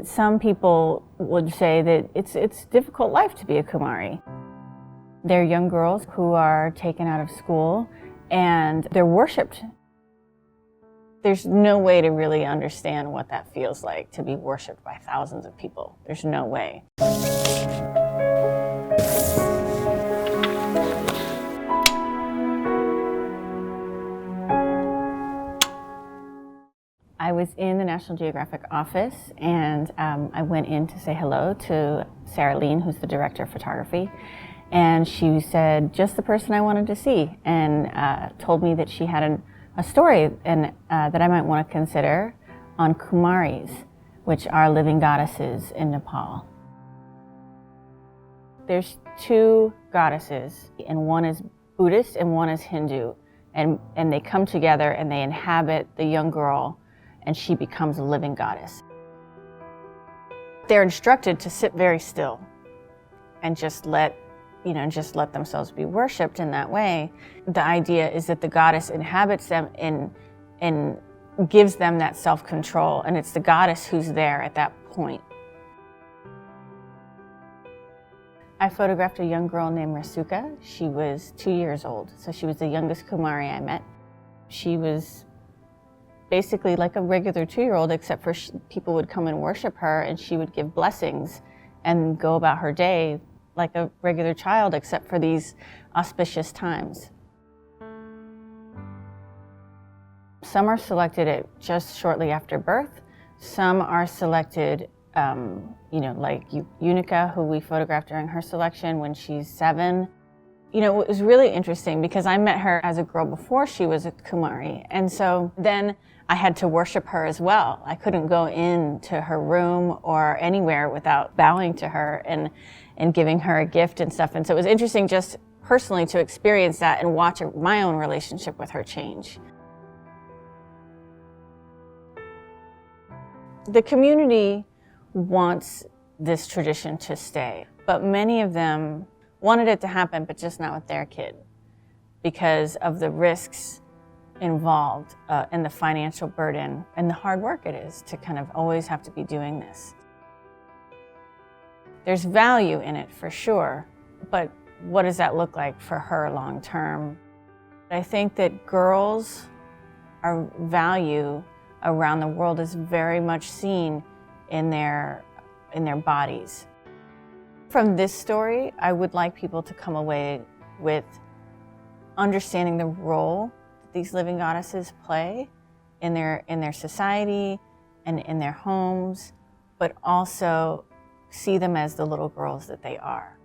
Some people would say that it's a difficult life to be a kumari. They're young girls who are taken out of school and they're worshipped. There's no way to really understand what that feels like, to be worshipped by thousands of people. There's no way. I was in the National Geographic office and I went in to say hello to Sarah Lean, who's the director of photography. And she said, just the person I wanted to see, and told me that she had a story and that I might want to consider on kumaris, which are living goddesses in Nepal. There's two goddesses, and one is Buddhist and one is Hindu. And they come together and they inhabit the young girl, and she becomes a living goddess. They're instructed to sit very still and just let themselves be worshipped in that way. The idea is that the goddess inhabits them and gives them that self-control, and it's the goddess who's there at that point. I photographed a young girl named Rasuka. She was 2 years old, so she was the youngest Kumari I met. She was basically like a regular 2-year-old, except for people would come and worship her and she would give blessings and go about her day like a regular child, except for these auspicious times. Some are selected at just shortly after birth. Some are selected, like Unica, who we photographed during her selection when she's 7. It was really interesting because I met her as a girl before she was a Kumari. And so then I had to worship her as well. I couldn't go into her room or anywhere without bowing to her and giving her a gift and stuff. And so it was interesting just personally to experience that and watch my own relationship with her change. The community wants this tradition to stay, but many of them wanted it to happen, but just not with their kid because of the risks involved and the financial burden and the hard work it is to kind of always have to be doing this. There's value in it for sure, but what does that look like for her long term? I think that girls' value around the world is very much seen in their bodies. From this story, I would like people to come away with understanding the role that these living goddesses play in their society and in their homes, but also see them as the little girls that they are.